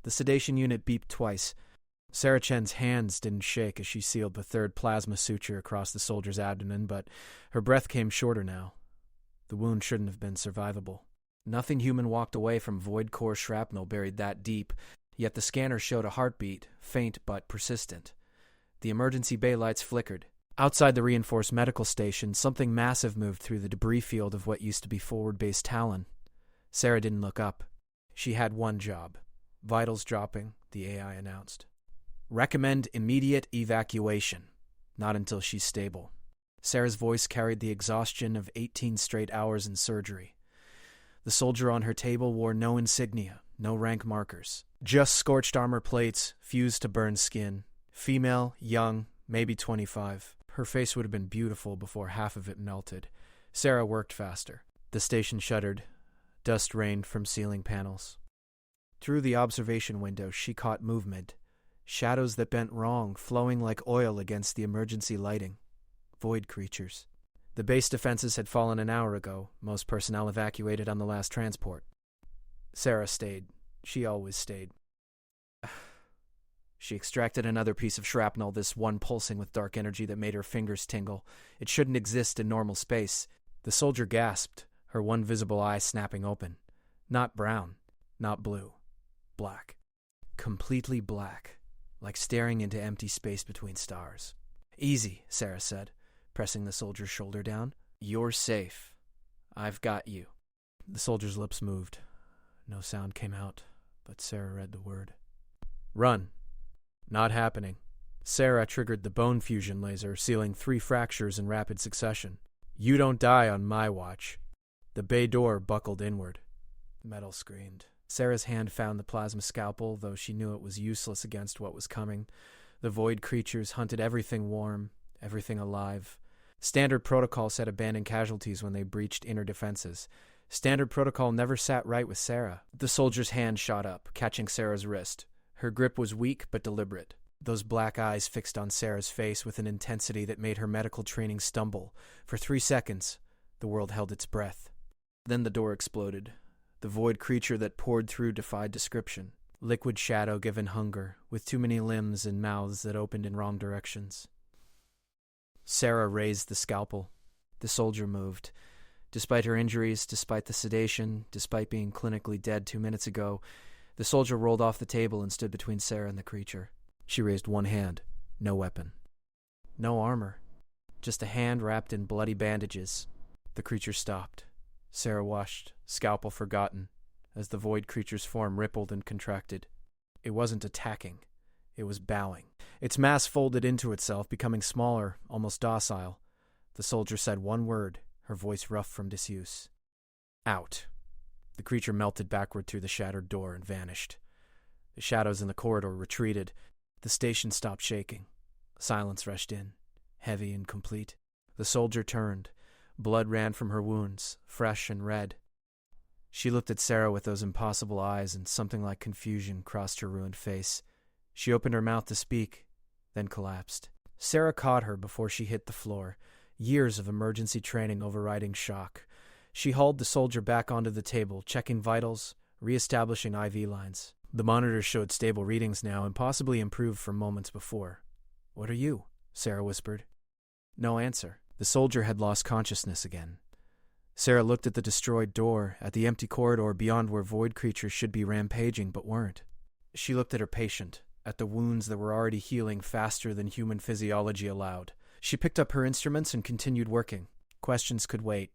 The sedation unit beeped twice. Sarah Chen's hands didn't shake as she sealed the third plasma suture across the soldier's abdomen, but her breath came shorter now. The wound shouldn't have been survivable. Nothing human walked away from void core shrapnel buried that deep, yet the scanner showed a heartbeat, faint but persistent. The emergency bay lights flickered. Outside the reinforced medical station, something massive moved through the debris field of what used to be Forward Base Talon. Sarah didn't look up. She had one job. Vitals dropping, the AI announced. Recommend immediate evacuation. Not until she's stable. Sarah's voice carried the exhaustion of 18 straight hours in surgery. The soldier on her table wore no insignia, no rank markers. Just scorched armor plates, fused to burn skin. Female, young, maybe 25. Her face would have been beautiful before half of it melted. Sarah worked faster. The station shuddered. Dust rained from ceiling panels. Through the observation window, she caught movement. Shadows that bent wrong, flowing like oil against the emergency lighting. Void creatures. The base defenses had fallen an hour ago, most personnel evacuated on the last transport. Sarah stayed. She always stayed. She extracted another piece of shrapnel, this one pulsing with dark energy that made her fingers tingle. It shouldn't exist in normal space. The soldier gasped, her one visible eye snapping open. Not brown, not blue. Black. Completely black, like staring into empty space between stars. Easy, Sarah said, pressing the soldier's shoulder down. You're safe. I've got you. The soldier's lips moved. No sound came out, but Sarah read the word. Run. Not happening. Sarah triggered the bone fusion laser, sealing 3 fractures in rapid succession. You don't die on my watch. The bay door buckled inward. Metal screamed. Sarah's hand found the plasma scalpel, though she knew it was useless against what was coming. The void creatures hunted everything warm, everything alive. Standard protocol said abandon casualties when they breached inner defenses. Standard protocol never sat right with Sarah. The soldier's hand shot up, catching Sarah's wrist. Her grip was weak but deliberate. Those black eyes fixed on Sarah's face with an intensity that made her medical training stumble. For 3 seconds, the world held its breath. Then the door exploded. The void creature that poured through defied description. Liquid shadow given hunger, with too many limbs and mouths that opened in wrong directions. Sarah raised the scalpel. The soldier moved. Despite her injuries, despite the sedation, despite being clinically dead 2 minutes ago, the soldier rolled off the table and stood between Sarah and the creature. She raised one hand. No weapon. No armor. Just a hand wrapped in bloody bandages. The creature stopped. Sarah watched, scalpel forgotten, as the void creature's form rippled and contracted. It wasn't attacking. It was bowing. Its mass folded into itself, becoming smaller, almost docile. The soldier said one word, her voice rough from disuse. Out. The creature melted backward through the shattered door and vanished. The shadows in the corridor retreated. The station stopped shaking. Silence rushed in, heavy and complete. The soldier turned. Blood ran from her wounds, fresh and red. She looked at Sarah with those impossible eyes, and something like confusion crossed her ruined face. She opened her mouth to speak, then collapsed. Sarah caught her before she hit the floor, years of emergency training overriding shock. She hauled the soldier back onto the table, checking vitals, reestablishing IV lines. The monitors showed stable readings now and possibly improved from moments before. "What are you?" Sarah whispered. No answer. The soldier had lost consciousness again. Sarah looked at the destroyed door, at the empty corridor beyond where void creatures should be rampaging but weren't. She looked at her patient, at the wounds that were already healing faster than human physiology allowed. She picked up her instruments and continued working. Questions could wait.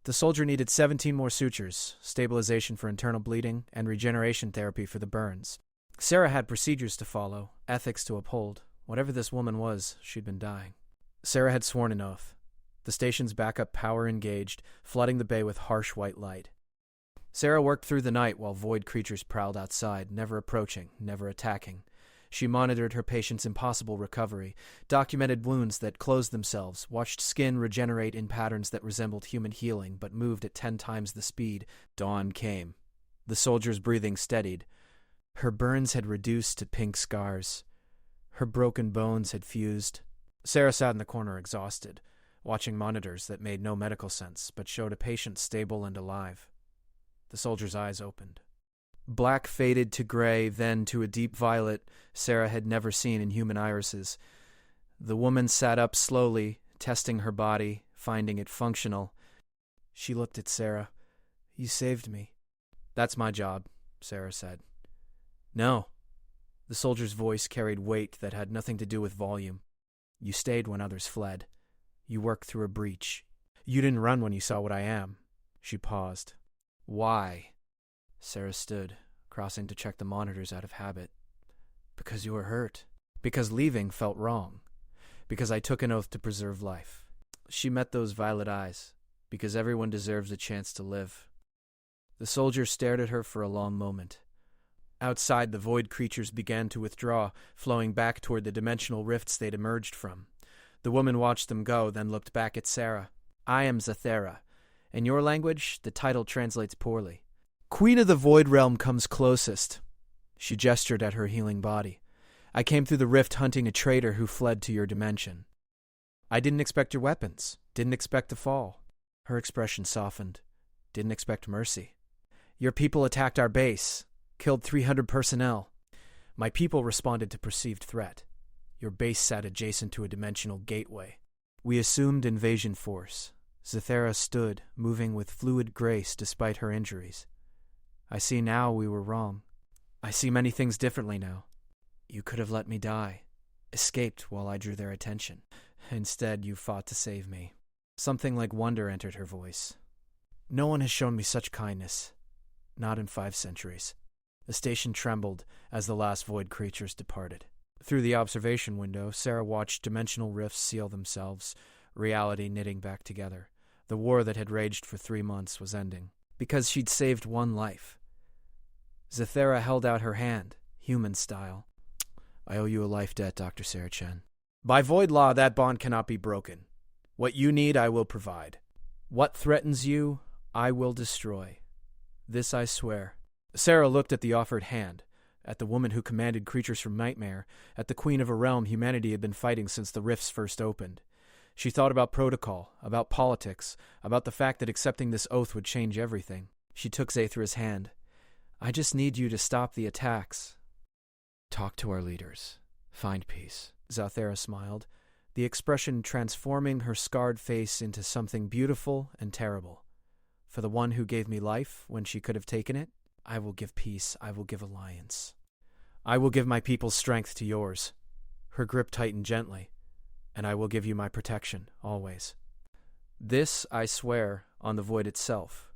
The soldier needed 17 more sutures, stabilization for internal bleeding, and regeneration therapy for the burns. Sarah had procedures to follow, ethics to uphold. Whatever this woman was, she'd been dying. Sarah had sworn an oath. The station's backup power engaged, flooding the bay with harsh white light. Sarah worked through the night while void creatures prowled outside, never approaching, never attacking. She monitored her patient's impossible recovery, documented wounds that closed themselves, watched skin regenerate in patterns that resembled human healing but moved at 10 times the speed. Dawn came. The soldier's breathing steadied. Her burns had reduced to pink scars. Her broken bones had fused. Sarah sat in the corner exhausted, watching monitors that made no medical sense but showed a patient stable and alive. The soldier's eyes opened. Black faded to gray, then to a deep violet Sarah had never seen in human irises. The woman sat up slowly, testing her body, finding it functional. She looked at Sarah. "You saved me." "That's my job," Sarah said. "No." The soldier's voice carried weight that had nothing to do with volume. "You stayed when others fled. You worked through a breach. You didn't run when you saw what I am." She paused. "Why?" Sarah stood, crossing to check the monitors out of habit. "Because you were hurt. Because leaving felt wrong. Because I took an oath to preserve life." She met those violet eyes. "Because everyone deserves a chance to live." The soldier stared at her for a long moment. Outside, the void creatures began to withdraw, flowing back toward the dimensional rifts they'd emerged from. The woman watched them go, then looked back at Sarah. "I am Zathera. In your language, the title translates poorly. Queen of the Void Realm comes closest." She gestured at her healing body. "I came through the rift hunting a traitor who fled to your dimension. I didn't expect your weapons. Didn't expect to fall." Her expression softened. "Didn't expect mercy. Your people attacked our base. Killed 300 personnel. My people responded to perceived threat. Your base sat adjacent to a dimensional gateway. We assumed invasion force." Zathera stood, moving with fluid grace despite her injuries. "I see now we were wrong. I see many things differently now. You could have let me die, escaped while I drew their attention. Instead, you fought to save me." Something like wonder entered her voice. "No one has shown me such kindness. Not in 5 centuries. The station trembled as the last void creatures departed. Through the observation window, Sarah watched dimensional rifts seal themselves, reality knitting back together. The war that had raged for 3 months was ending. Because she'd saved one life. Zathera held out her hand, human style. "I owe you a life debt, Dr. Sarah Chen. By void law, that bond cannot be broken. What you need, I will provide. What threatens you, I will destroy. This I swear." Sarah looked at the offered hand, at the woman who commanded creatures from Nightmare, at the queen of a realm humanity had been fighting since the rifts first opened. She thought about protocol, about politics, about the fact that accepting this oath would change everything. She took Zathera's hand. "I just need you to stop the attacks." "Talk to our leaders. Find peace." Zathera smiled, the expression transforming her scarred face into something beautiful and terrible. "For the one who gave me life when she could have taken it, I will give peace, I will give alliance. I will give my people's strength to yours." Her grip tightened gently. "And I will give you my protection, always. This, I swear, on the void itself."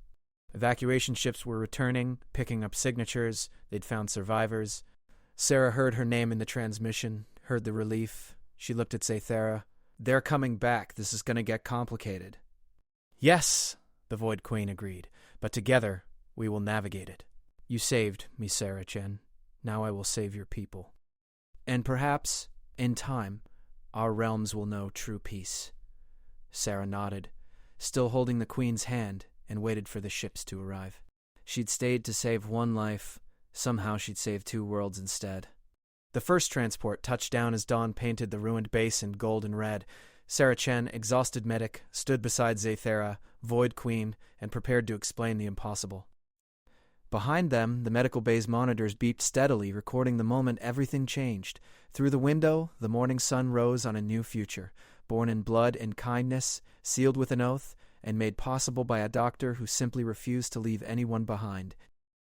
Evacuation ships were returning, picking up signatures. They'd found survivors. Sarah heard her name in the transmission, heard the relief. She looked at Zathera. "They're coming back. This is going to get complicated." "Yes," the Void Queen agreed, "but together we will navigate it. You saved me, Sarah Chen. Now I will save your people. And perhaps, in time, our realms will know true peace." Sarah nodded, still holding the Queen's hand, and waited for the ships to arrive. She'd stayed to save one life. Somehow she'd save 2 worlds instead. The first transport touched down as dawn painted the ruined base in gold and red. Sarah Chen, exhausted medic, stood beside Zathera, Void Queen, and prepared to explain the impossible. Behind them, the medical bay's monitors beeped steadily, recording the moment everything changed. Through the window, the morning sun rose on a new future, born in blood and kindness, sealed with an oath, and made possible by a doctor who simply refused to leave anyone behind.